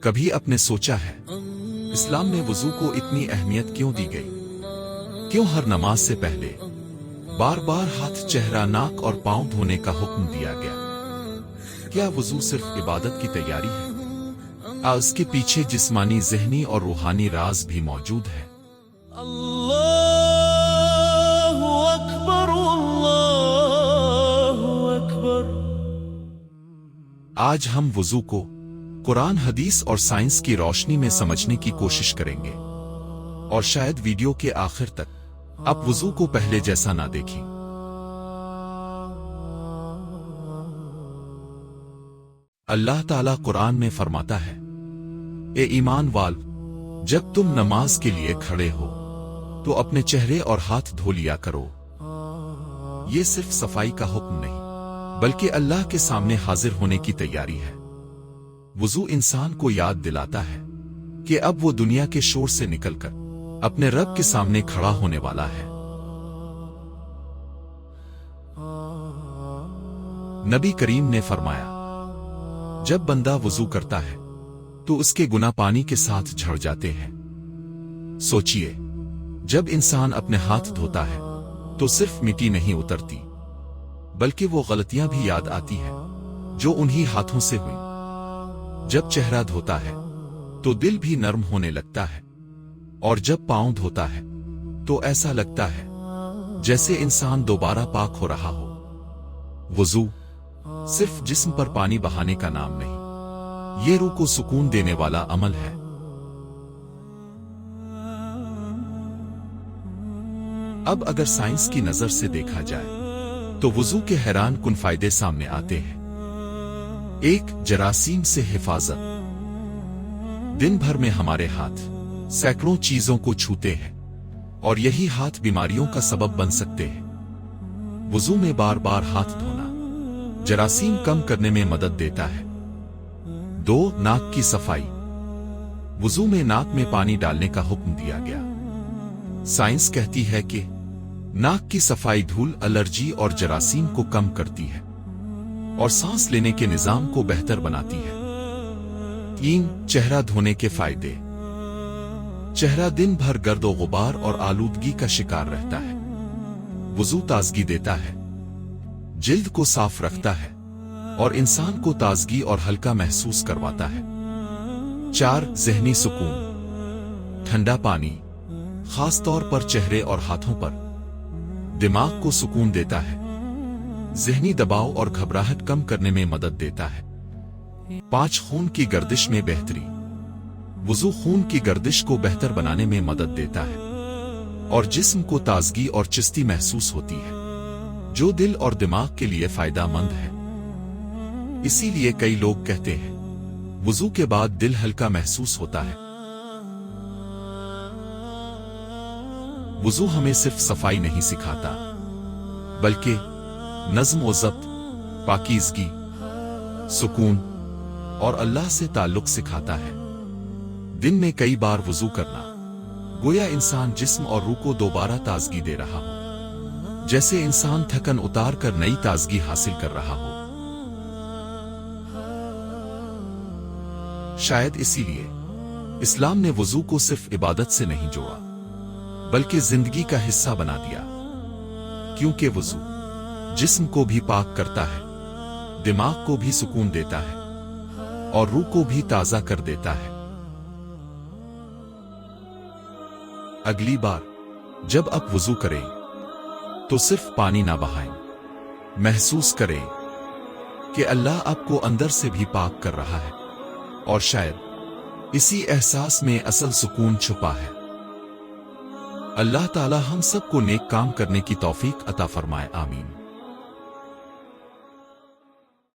کبھی اپنے سوچا ہے اسلام میں وضو کو اتنی اہمیت کیوں دی گئی؟ کیوں ہر نماز سے پہلے بار بار ہاتھ، چہرہ، ناک اور پاؤں دھونے کا حکم دیا گیا؟ کیا وضو صرف عبادت کی تیاری ہے؟ اس کے پیچھے جسمانی، ذہنی اور روحانی راز بھی موجود ہے۔ اللہ اکبر، اللہ اکبر۔ آج ہم وضو کو قرآن، حدیث اور سائنس کی روشنی میں سمجھنے کی کوشش کریں گے، اور شاید ویڈیو کے آخر تک آپ وضو کو پہلے جیسا نہ دیکھیں۔ اللہ تعالیٰ قرآن میں فرماتا ہے، اے ایمان والو، جب تم نماز کے لیے کھڑے ہو تو اپنے چہرے اور ہاتھ دھو لیا کرو۔ یہ صرف صفائی کا حکم نہیں، بلکہ اللہ کے سامنے حاضر ہونے کی تیاری ہے۔ وضو انسان کو یاد دلاتا ہے کہ اب وہ دنیا کے شور سے نکل کر اپنے رب کے سامنے کھڑا ہونے والا ہے۔ نبی کریم نے فرمایا، جب بندہ وضو کرتا ہے تو اس کے گناہ پانی کے ساتھ جھڑ جاتے ہیں۔ سوچئے، جب انسان اپنے ہاتھ دھوتا ہے تو صرف مٹی نہیں اترتی، بلکہ وہ غلطیاں بھی یاد آتی ہیں جو انہی ہاتھوں سے ہوئیں۔ جب چہرہ دھوتا ہے تو دل بھی نرم ہونے لگتا ہے، اور جب پاؤں دھوتا ہے تو ایسا لگتا ہے جیسے انسان دوبارہ پاک ہو رہا ہو۔ وضو صرف جسم پر پانی بہانے کا نام نہیں، یہ روح کو سکون دینے والا عمل ہے۔ اب اگر سائنس کی نظر سے دیکھا جائے تو وضو کے حیران کن فائدے سامنے آتے ہیں۔ ایک، جراثیم سے حفاظت۔ دن بھر میں ہمارے ہاتھ سینکڑوں چیزوں کو چھوتے ہیں، اور یہی ہاتھ بیماریوں کا سبب بن سکتے ہیں۔ وضو میں بار بار ہاتھ دھونا جراثیم کم کرنے میں مدد دیتا ہے۔ دو، ناک کی صفائی۔ وضو میں ناک میں پانی ڈالنے کا حکم دیا گیا۔ سائنس کہتی ہے کہ ناک کی صفائی دھول، الرجی اور جراثیم کو کم کرتی ہے، اور سانس لینے کے نظام کو بہتر بناتی ہے۔ تین، چہرہ دھونے کے فائدے۔ چہرہ دن بھر گرد و غبار اور آلودگی کا شکار رہتا ہے۔ وضو تازگی دیتا ہے، جلد کو صاف رکھتا ہے، اور انسان کو تازگی اور ہلکا محسوس کرواتا ہے۔ چار، ذہنی سکون۔ ٹھنڈا پانی، خاص طور پر چہرے اور ہاتھوں پر، دماغ کو سکون دیتا ہے، ذہنی دباؤ اور گھبراہٹ کم کرنے میں مدد دیتا ہے۔ پانچ، خون کی گردش میں بہتری۔ وضو خون کی گردش کو بہتر بنانے میں مدد دیتا ہے، اور جسم کو تازگی اور چستی محسوس ہوتی ہے، جو دل اور دماغ کے لیے فائدہ مند ہے۔ اسی لیے کئی لوگ کہتے ہیں وضو کے بعد دل ہلکا محسوس ہوتا ہے۔ وضو ہمیں صرف صفائی نہیں سکھاتا، بلکہ نظم و ضبط، پاکیزگی، سکون اور اللہ سے تعلق سکھاتا ہے۔ دن میں کئی بار وضو کرنا گویا انسان جسم اور روح کو دوبارہ تازگی دے رہا ہو، جیسے انسان تھکن اتار کر نئی تازگی حاصل کر رہا ہو۔ شاید اسی لیے اسلام نے وضو کو صرف عبادت سے نہیں جوڑا، بلکہ زندگی کا حصہ بنا دیا، کیونکہ وضو جسم کو بھی پاک کرتا ہے، دماغ کو بھی سکون دیتا ہے، اور روح کو بھی تازہ کر دیتا ہے۔ اگلی بار جب آپ وضو کریں تو صرف پانی نہ بہائیں، محسوس کریں کہ اللہ آپ کو اندر سے بھی پاک کر رہا ہے، اور شاید اسی احساس میں اصل سکون چھپا ہے۔ اللہ تعالی ہم سب کو نیک کام کرنے کی توفیق عطا فرمائے، آمین۔